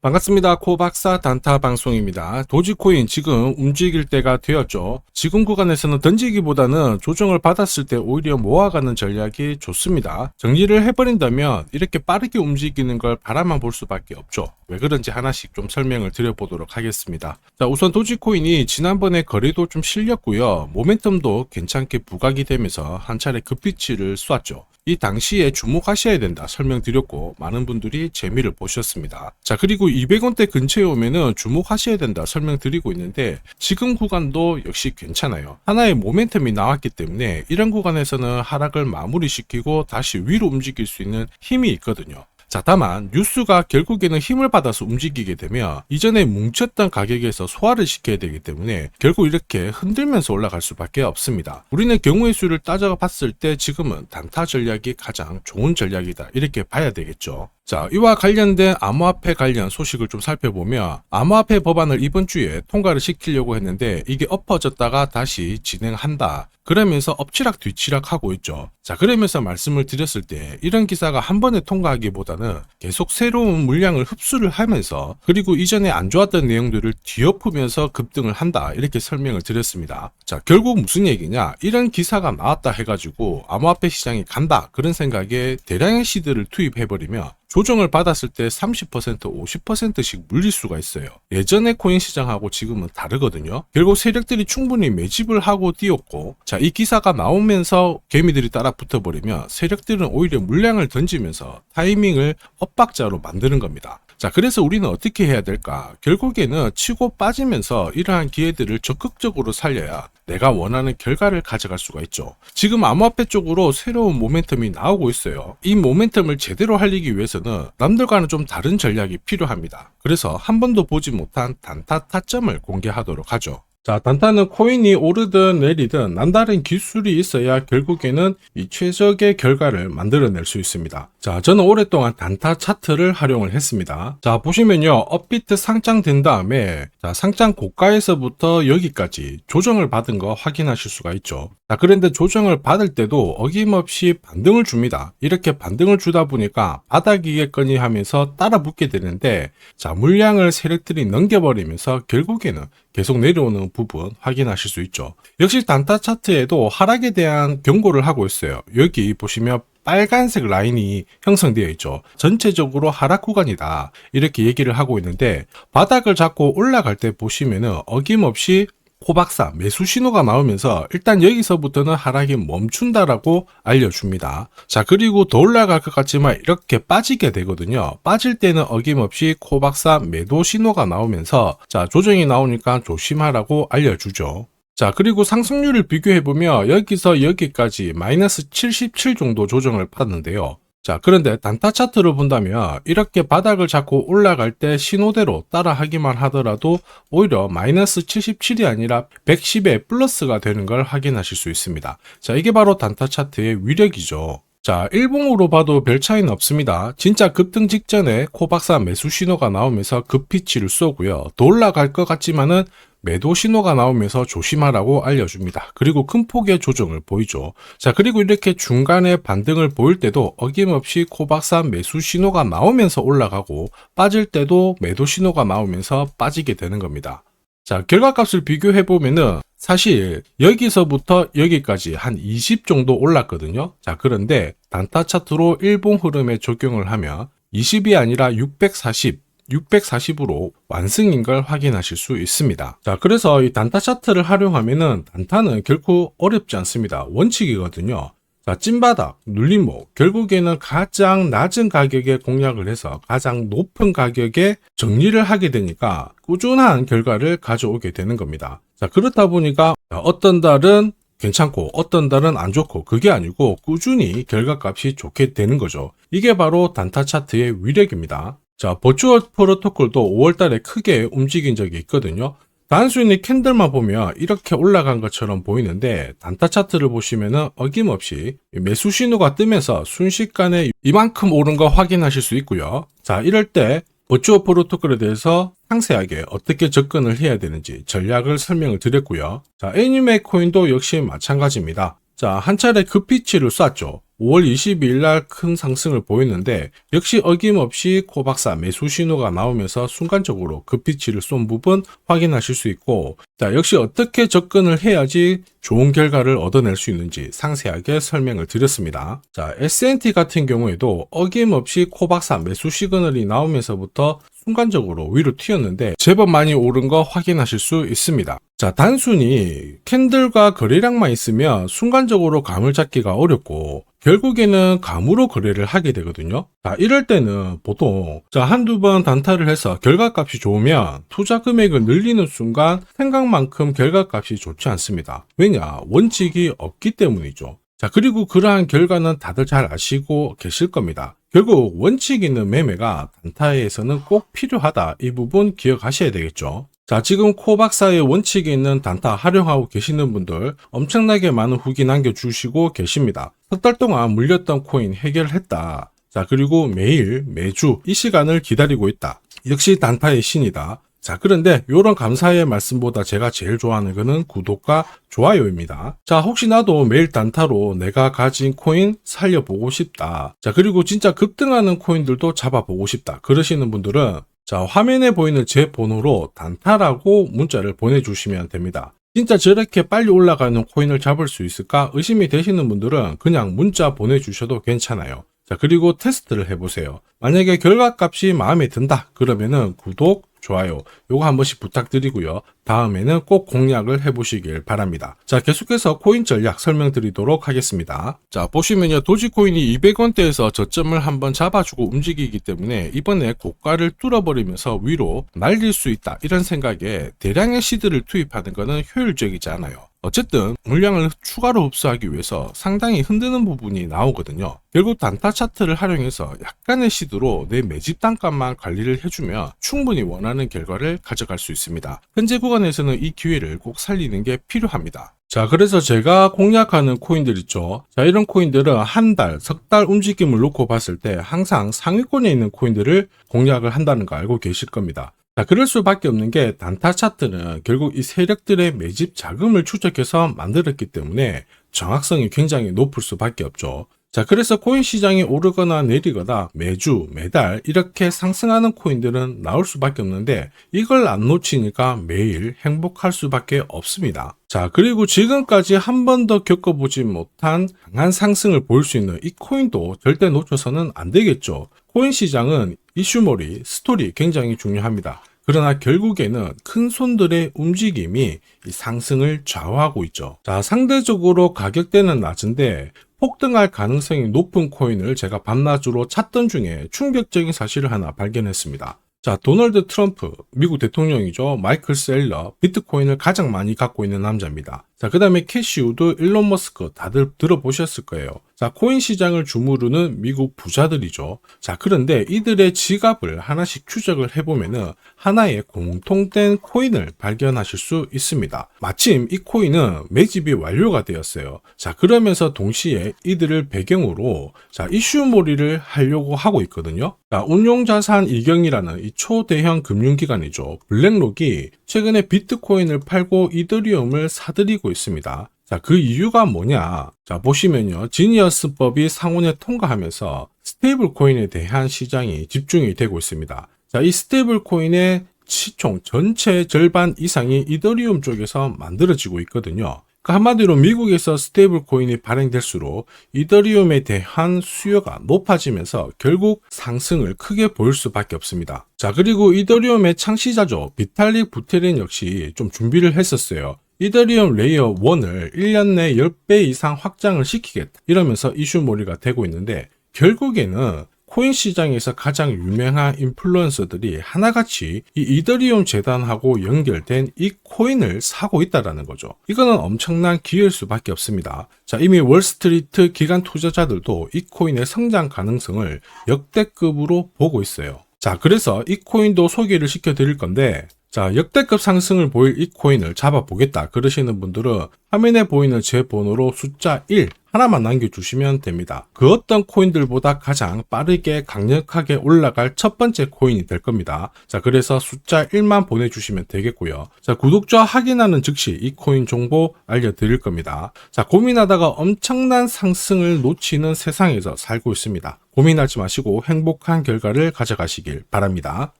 반갑습니다. 코박사 단타 방송입니다. 도지코인 지금 움직일 때가 되었죠. 지금 구간에서는 던지기보다는 조정을 받았을 때 오히려 모아가는 전략이 좋습니다. 정리를 해버린다면 이렇게 빠르게 움직이는 걸 바라만 볼 수밖에 없죠. 왜 그런지 하나씩 좀 설명을 드려보도록 하겠습니다. 자, 우선 도지코인이 지난번에 거래도 좀 실렸고요. 모멘텀도 괜찮게 부각이 되면서 한 차례 급비치를 쐈죠. 이 당시에 주목하셔야 된다 설명드렸고 많은 분들이 재미를 보셨습니다. 자, 그리고 200원대 근처에 오면은 주목하셔야 된다 설명드리고 있는데 지금 구간도 역시 괜찮아요. 하나의 모멘텀이 나왔기 때문에 이런 구간에서는 하락을 마무리시키고 다시 위로 움직일 수 있는 힘이 있거든요. 자, 다만 뉴스가 결국에는 힘을 받아서 움직이게 되면 이전에 뭉쳤던 가격에서 소화를 시켜야 되기 때문에 결국 이렇게 흔들면서 올라갈 수밖에 없습니다. 우리는 경우의 수를 따져 봤을 때 지금은 단타 전략이 가장 좋은 전략이다 이렇게 봐야 되겠죠. 자, 이와 관련된 암호화폐 관련 소식을 좀 살펴보면 암호화폐 법안을 이번 주에 통과를 시키려고 했는데 이게 엎어졌다가 다시 진행한다. 그러면서 엎치락 뒤치락 하고 있죠. 자, 그러면서 말씀을 드렸을 때 이런 기사가 한 번에 통과하기보다는 계속 새로운 물량을 흡수를 하면서 그리고 이전에 안 좋았던 내용들을 뒤엎으면서 급등을 한다 이렇게 설명을 드렸습니다. 자, 결국 무슨 얘기냐, 이런 기사가 나왔다 해가지고 암호화폐 시장이 간다 그런 생각에 대량의 시드를 투입해버리면 조정을 받았을 때 30%, 50%씩 물릴 수가 있어요. 예전의 코인 시장하고 지금은 다르거든요. 결국 세력들이 충분히 매집을 하고 뛰었고, 자, 이 기사가 나오면서 개미들이 따라 붙어버리면 세력들은 오히려 물량을 던지면서 타이밍을 엇박자로 만드는 겁니다. 자, 그래서 우리는 어떻게 해야 될까? 결국에는 치고 빠지면서 이러한 기회들을 적극적으로 살려야 내가 원하는 결과를 가져갈 수가 있죠. 지금 암호화폐 쪽으로 새로운 모멘텀이 나오고 있어요. 이 모멘텀을 제대로 살리기 위해서는 남들과는 좀 다른 전략이 필요합니다. 그래서 한 번도 보지 못한 단타 타점을 공개하도록 하죠. 자, 단타는 코인이 오르든 내리든 남다른 기술이 있어야 결국에는 이 최적의 결과를 만들어낼 수 있습니다. 자, 저는 오랫동안 단타 차트를 활용을 했습니다. 자, 보시면요, 업비트 상장된 다음에 자, 상장 고가에서부터 여기까지 조정을 받은 거 확인하실 수가 있죠. 자, 그런데 조정을 받을 때도 어김없이 반등을 줍니다. 이렇게 반등을 주다 보니까 바닥이겠거니 하면서 따라 붙게 되는데, 자, 물량을 세력들이 넘겨버리면서 결국에는 계속 내려오는 부분 확인하실 수 있죠. 역시 단타 차트에도 하락에 대한 경고를 하고 있어요. 여기 보시면 빨간색 라인이 형성되어 있죠. 전체적으로 하락 구간이다 이렇게 얘기를 하고 있는데, 바닥을 잡고 올라갈 때 보시면은 어김없이 코박사 매수 신호가 나오면서 일단 여기서부터는 하락이 멈춘다라고 알려줍니다. 자, 그리고 더 올라갈 것 같지만 이렇게 빠지게 되거든요. 빠질 때는 어김없이 코박사 매도 신호가 나오면서 자, 조정이 나오니까 조심하라고 알려주죠. 자, 그리고 상승률을 비교해보면 여기서 여기까지 마이너스 77 정도 조정을 받는데요. 자, 그런데 단타 차트를 본다면 이렇게 바닥을 잡고 올라갈 때 신호대로 따라하기만 하더라도 오히려 마이너스 77이 아니라 110의 플러스가 되는 걸 확인하실 수 있습니다. 자, 이게 바로 단타 차트의 위력이죠. 자, 일봉으로 봐도 별 차이는 없습니다. 진짜 급등 직전에 코박사 매수 신호가 나오면서 급피치를 쏘고요. 더 올라갈 것 같지만은 매도 신호가 나오면서 조심하라고 알려줍니다. 그리고 큰 폭의 조정을 보이죠. 자, 그리고 이렇게 중간에 반등을 보일 때도 어김없이 코박사 매수 신호가 나오면서 올라가고 빠질 때도 매도 신호가 나오면서 빠지게 되는 겁니다. 자, 결과값을 비교해보면은 사실 여기서부터 여기까지 한 20 정도 올랐거든요. 자, 그런데 단타 차트로 일봉 흐름에 적용을 하면 20이 아니라 640으로 완승인 걸 확인하실 수 있습니다. 자, 그래서 이 단타 차트를 활용하면은 단타는 결코 어렵지 않습니다. 원칙이거든요. 자, 찐바닥, 눌림목, 결국에는 가장 낮은 가격에 공략을 해서 가장 높은 가격에 정리를 하게 되니까 꾸준한 결과를 가져오게 되는 겁니다. 자, 그렇다 보니까 어떤 달은 괜찮고 어떤 달은 안 좋고 그게 아니고 꾸준히 결과값이 좋게 되는 거죠. 이게 바로 단타 차트의 위력입니다. 자, 버추얼 프로토콜도 5월달에 크게 움직인 적이 있거든요. 단순히 캔들만 보면 이렇게 올라간 것처럼 보이는데 단타 차트를 보시면은 어김없이 매수 신호가 뜨면서 순식간에 이만큼 오른 거 확인하실 수 있고요. 자, 이럴 때 버추얼 프로토콜에 대해서 상세하게 어떻게 접근을 해야 되는지 전략을 설명을 드렸고요. 자, 애니메 코인도 역시 마찬가지입니다. 자, 한 차례 급피치를 쐈죠. 5월 22일 날 큰 상승을 보였는데 역시 어김없이 코박사 매수 신호가 나오면서 순간적으로 급비치를 쏜 부분 확인하실 수 있고, 자, 역시 어떻게 접근을 해야지 좋은 결과를 얻어낼 수 있는지 상세하게 설명을 드렸습니다. 자, S&T 같은 경우에도 어김없이 코박사 매수 시그널이 나오면서부터 순간적으로 위로 튀었는데 제법 많이 오른 거 확인하실 수 있습니다. 자, 단순히 캔들과 거래량만 있으면 순간적으로 감을 잡기가 어렵고 결국에는 감으로 거래를 하게 되거든요. 자, 이럴 때는 보통 한두 번 단타를 해서 결과값이 좋으면 투자 금액을 늘리는 순간 생각만큼 결과값이 좋지 않습니다. 왜냐? 원칙이 없기 때문이죠. 자, 그리고 그러한 결과는 다들 잘 아시고 계실 겁니다. 결국 원칙 있는 매매가 단타에서는 꼭 필요하다. 이 부분 기억하셔야 되겠죠. 자, 지금 코박사의 원칙이 있는 단타 활용하고 계시는 분들 엄청나게 많은 후기 남겨주시고 계십니다. 석 달 동안 물렸던 코인 해결했다. 자, 그리고 매일, 매주 이 시간을 기다리고 있다. 역시 단타의 신이다. 자, 그런데 이런 감사의 말씀보다 제가 제일 좋아하는 거는 구독과 좋아요입니다. 자, 혹시 나도 매일 단타로 내가 가진 코인 살려보고 싶다. 자, 그리고 진짜 급등하는 코인들도 잡아보고 싶다. 그러시는 분들은 자, 화면에 보이는 제 번호로 단타라고 문자를 보내주시면 됩니다. 진짜 저렇게 빨리 올라가는 코인을 잡을 수 있을까 의심이 되시는 분들은 그냥 문자 보내주셔도 괜찮아요. 자, 그리고 테스트를 해보세요. 만약에 결과값이 마음에 든다 그러면은 구독, 좋아요 요거 한 번씩 부탁드리고요. 다음에는 꼭 공략을 해보시길 바랍니다. 자, 계속해서 코인 전략 설명드리도록 하겠습니다. 자, 보시면요, 도지코인이 200원대에서 저점을 한번 잡아주고 움직이기 때문에 이번에 고가를 뚫어버리면서 위로 날릴 수 있다 이런 생각에 대량의 시드를 투입하는 것은 효율적이지 않아요. 어쨌든 물량을 추가로 흡수하기 위해서 상당히 흔드는 부분이 나오거든요. 결국 단타 차트를 활용해서 약간의 시드로 내 매집 단가만 관리를 해주면 충분히 원하는 결과를 가져갈 수 있습니다. 현재 구간에서는 이 기회를 꼭 살리는 게 필요합니다. 자, 그래서 제가 공략하는 코인들 있죠. 자, 이런 코인들은 한 달, 석 달 움직임을 놓고 봤을 때 항상 상위권에 있는 코인들을 공략을 한다는 거 알고 계실 겁니다. 자, 그럴 수밖에 없는 게 단타 차트는 결국 이 세력들의 매집 자금을 추적해서 만들었기 때문에 정확성이 굉장히 높을 수밖에 없죠. 자, 그래서 코인 시장이 오르거나 내리거나 매주, 매달 이렇게 상승하는 코인들은 나올 수밖에 없는데 이걸 안 놓치니까 매일 행복할 수밖에 없습니다. 자, 그리고 지금까지 한 번도 겪어보지 못한 강한 상승을 보일 수 있는 이 코인도 절대 놓쳐서는 안 되겠죠. 코인 시장은 이슈몰이, 스토리 굉장히 중요합니다. 그러나 결국에는 큰 손들의 움직임이 이 상승을 좌우하고 있죠. 자, 상대적으로 가격대는 낮은데 폭등할 가능성이 높은 코인을 제가 밤낮으로 찾던 중에 충격적인 사실을 하나 발견했습니다. 자, 도널드 트럼프, 미국 대통령이죠. 마이클 셀러, 비트코인을 가장 많이 갖고 있는 남자입니다. 자, 그 다음에 캐시 우드, 일론 머스크 다들 들어보셨을 거예요. 자, 코인 시장을 주무르는 미국 부자들이죠. 자, 그런데 이들의 지갑을 하나씩 추적을 해보면은 하나의 공통된 코인을 발견하실 수 있습니다. 마침 이 코인은 매집이 완료가 되었어요. 자, 그러면서 동시에 이들을 배경으로 자, 이슈몰이를 하려고 하고 있거든요. 자, 운용자산 이경이라는 이 초대형 금융기관이죠. 블랙록이 최근에 비트코인을 팔고 이더리움을 사들이고 있습니다. 자, 그 이유가 뭐냐? 자, 보시면요. 지니어스법이 상원에 통과하면서 스테이블 코인에 대한 시장이 집중이 되고 있습니다. 자, 이 스테이블 코인의 시총 전체 절반 이상이 이더리움 쪽에서 만들어지고 있거든요. 그 한마디로 미국에서 스테이블 코인이 발행될수록 이더리움에 대한 수요가 높아지면서 결국 상승을 크게 보일 수밖에 없습니다. 자, 그리고 이더리움의 창시자죠. 비탈릭 부테린 역시 좀 준비를 했었어요. 이더리움 레이어 1을 1년 내 10배 이상 확장을 시키겠다 이러면서 이슈몰이가 되고 있는데 결국에는 코인 시장에서 가장 유명한 인플루언서들이 하나같이 이 이더리움 재단하고 연결된 이 코인을 사고 있다는 거죠. 이거는 엄청난 기회일 수밖에 없습니다. 자, 이미 월스트리트 기관 투자자들도 이 코인의 성장 가능성을 역대급으로 보고 있어요. 자, 그래서 이 코인도 소개를 시켜 드릴 건데 자, 역대급 상승을 보일 이 코인을 잡아보겠다 그러시는 분들은 화면에 보이는 제 번호로 숫자 1 하나만 남겨주시면 됩니다. 그 어떤 코인들보다 가장 빠르게 강력하게 올라갈 첫 번째 코인이 될 겁니다. 자, 그래서 숫자 1만 보내주시면 되겠고요. 자, 구독자 확인하는 즉시 이 코인 정보 알려드릴 겁니다. 자, 고민하다가 엄청난 상승을 놓치는 세상에서 살고 있습니다. 고민하지 마시고 행복한 결과를 가져가시길 바랍니다.